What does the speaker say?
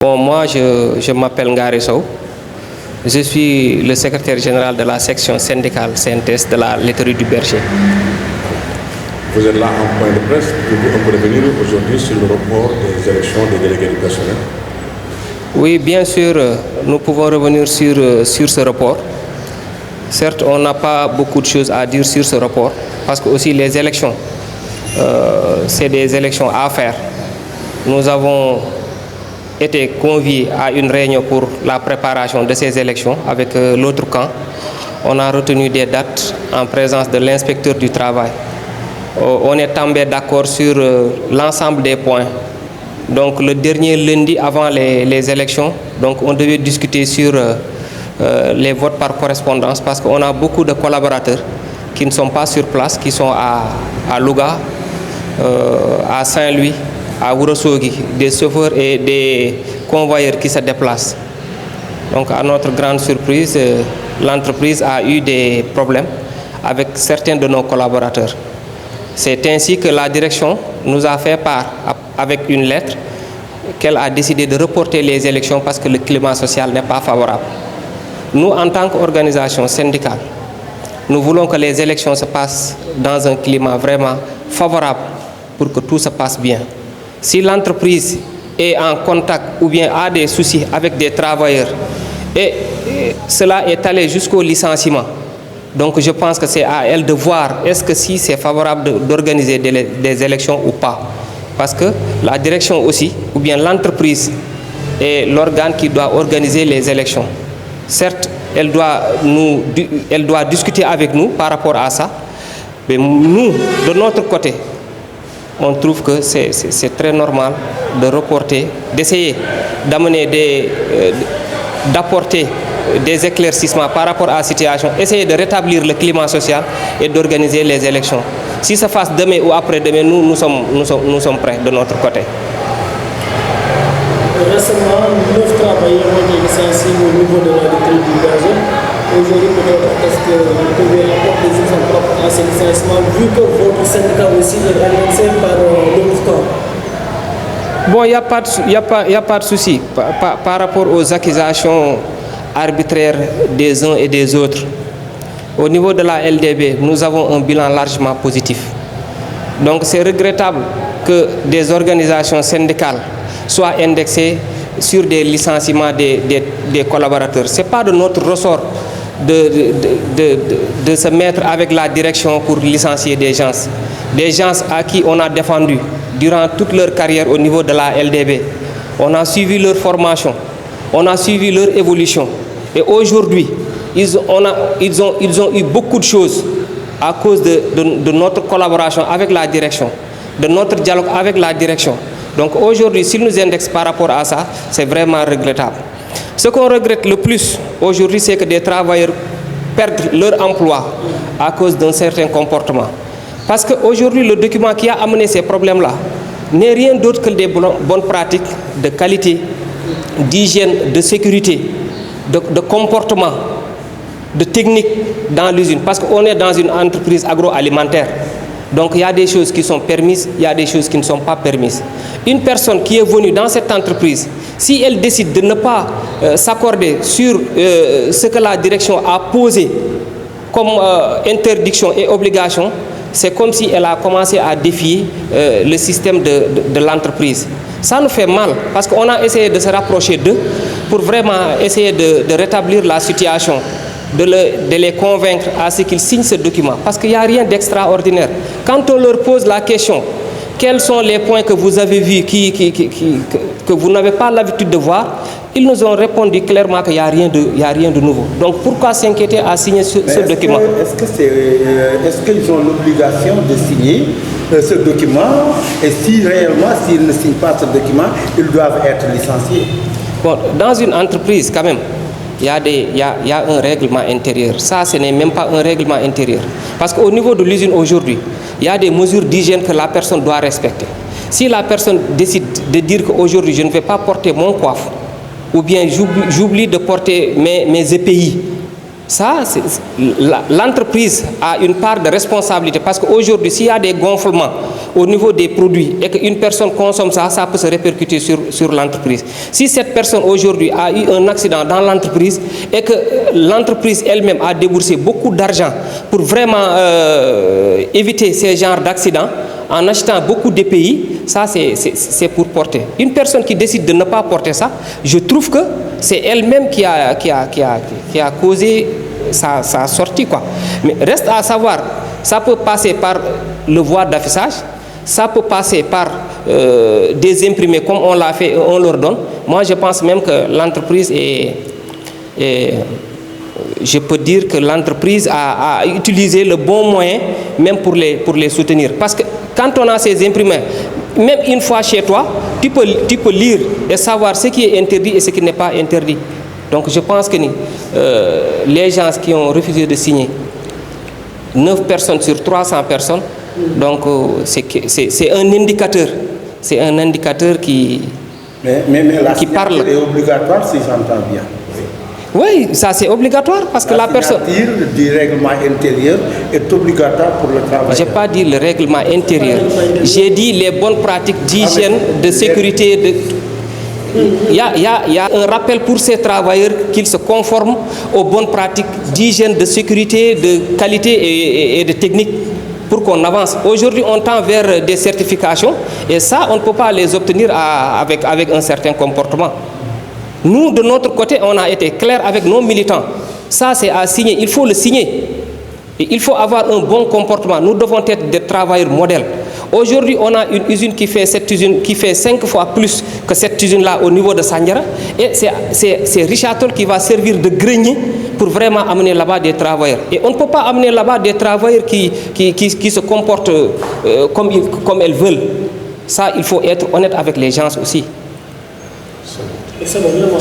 Bon, moi, je m'appelle Ngari Sow. Je suis le secrétaire général de la section syndicale CNTS de la laiterie du Berger. Vous êtes là en point de presse. Pouvez-vous un peu revenir aujourd'hui sur le report des élections des délégués du personnel? Oui, bien sûr, nous pouvons revenir sur ce report. Certes, on n'a pas beaucoup de choses à dire sur ce report, parce que aussi les élections, c'est des élections à faire. Nous avons été conviés à une réunion pour la préparation de ces élections avec l'autre camp. On a retenu des dates en présence de l'inspecteur du travail. On est tombé d'accord sur l'ensemble des points. Donc le dernier lundi avant les élections, donc on devait discuter sur les votes par correspondance parce qu'on a beaucoup de collaborateurs qui ne sont pas sur place, qui sont à Louga, à Saint-Louis, à Ourossogui, des chauffeurs et des convoyeurs qui se déplacent. Donc à notre grande surprise, l'entreprise a eu des problèmes avec certains de nos collaborateurs. C'est ainsi que la direction nous a fait part, avec une lettre, qu'elle a décidé de reporter les élections parce que le climat social n'est pas favorable. Nous, en tant qu'organisation syndicale, nous voulons que les élections se passent dans un climat vraiment favorable pour que tout se passe bien. Si l'entreprise est en contact ou bien a des soucis avec des travailleurs et cela est allé jusqu'au licenciement, donc je pense que c'est à elle de voir est-ce que si c'est favorable d'organiser des élections ou pas. Parce que la direction aussi, ou bien l'entreprise est l'organe qui doit organiser les élections. Certes, elle doit discuter avec nous par rapport à ça, mais nous, de notre côté, on trouve que c'est très normal de reporter, d'essayer d'amener d'apporter des éclaircissements par rapport à la situation, essayer de rétablir le climat social et d'organiser les élections. Si ça se passe demain ou après-demain, nous sommes prêts de notre côté. Récemment, 9 travailleurs ont été licenciés au niveau de la laiterie du Berger. Aujourd'hui, peut-être, est-ce que vous pouvez apporter des exemples par rapport à ces licenciements, vu que votre syndicat aussi est annoncé par le mouvement? Bon, il n'y a pas de souci par rapport aux accusations arbitraires des uns et des autres. Au niveau de la LDB, nous avons un bilan largement positif. Donc c'est regrettable que des organisations syndicales soient indexées sur des licenciements des collaborateurs. Ce n'est pas de notre ressort de se mettre avec la direction pour licencier des gens à qui on a défendu durant toute leur carrière au niveau de la LDB. On a suivi leur formation, on a suivi leur évolution. Et aujourd'hui, ils ont eu beaucoup de choses à cause de notre collaboration avec la direction, de notre dialogue avec la direction. Donc aujourd'hui, s'ils nous indexent par rapport à ça, c'est vraiment regrettable. Ce qu'on regrette le plus aujourd'hui, c'est que des travailleurs perdent leur emploi à cause d'un certain comportement. Parce qu'aujourd'hui, le document qui a amené ces problèmes-là n'est rien d'autre que des bonnes pratiques de qualité, d'hygiène, de sécurité, de comportement, de technique dans l'usine. Parce qu'on est dans une entreprise agroalimentaire. Donc il y a des choses qui sont permises, il y a des choses qui ne sont pas permises. Une personne qui est venue dans cette entreprise, si elle décide de ne pas s'accorder sur ce que la direction a posé comme interdiction et obligation, c'est comme si elle a commencé à défier le système de l'entreprise. Ça nous fait mal parce qu'on a essayé de se rapprocher d'eux pour vraiment essayer de rétablir la situation, de les convaincre à ce qu'ils signent ce document. Parce qu'il n'y a rien d'extraordinaire. Quand on leur pose la question, quels sont les points que vous avez vus, que vous n'avez pas l'habitude de voir, ils nous ont répondu clairement qu'il n'y a rien de nouveau. Donc pourquoi s'inquiéter à signer ce document? Est-ce qu'ils ont l'obligation de signer ce document? Et si réellement, s'ils ne signent pas ce document, ils doivent être licenciés? Bon, dans une entreprise, quand même, il y a un règlement intérieur. Ça, ce n'est même pas un règlement intérieur. Parce qu'au niveau de l'usine aujourd'hui, il y a des mesures d'hygiène que la personne doit respecter. Si la personne décide de dire qu'aujourd'hui, je ne vais pas porter mon coiffe, ou bien j'oublie de porter mes EPI, Ça, l'entreprise a une part de responsabilité parce qu'aujourd'hui, s'il y a des gonflements au niveau des produits et qu'une personne consomme ça, ça peut se répercuter sur l'entreprise. Si cette personne aujourd'hui a eu un accident dans l'entreprise et que l'entreprise elle-même a déboursé beaucoup d'argent pour vraiment éviter ces genres d'accidents, en achetant beaucoup d'EPI, ça c'est pour porter. Une personne qui décide de ne pas porter ça, je trouve que c'est elle-même qui a causé sa sortie, quoi. Mais reste à savoir, ça peut passer par le voie d'affichage, ça peut passer par des imprimés comme on l'a fait, on leur donne. Moi, je pense même que l'entreprise je peux dire que l'entreprise a utilisé le bon moyen même pour les soutenir. Parce que quand on a ces imprimés, même une fois chez toi, tu peux lire et savoir ce qui est interdit et ce qui n'est pas interdit. Donc je pense que les gens qui ont refusé de signer, 9 personnes sur 300 personnes, donc c'est un indicateur. C'est un indicateur qui parle. C'est obligatoire si j'entends bien. Oui, ça c'est obligatoire parce que la personne... du règlement intérieur est obligatoire pour le travail. Je n'ai pas dit le règlement intérieur. J'ai dit les bonnes pratiques d'hygiène, de sécurité. Il y a un rappel pour ces travailleurs qu'ils se conforment aux bonnes pratiques d'hygiène, de sécurité, de qualité et de technique pour qu'on avance. Aujourd'hui, on tend vers des certifications et ça, on ne peut pas les obtenir avec un certain comportement. Nous, de notre côté, on a été clair avec nos militants. Ça, c'est à signer. Il faut le signer. Et il faut avoir un bon comportement. Nous devons être des travailleurs modèles. Aujourd'hui, on a une usine qui fait 5 fois plus que cette usine-là au niveau de Sandiara. Et c'est Richard Toll qui va servir de grenier pour vraiment amener là-bas des travailleurs. Et on ne peut pas amener là-bas des travailleurs qui se comportent comme elles veulent. Ça, il faut être honnête avec les gens aussi. Et ça va vraiment.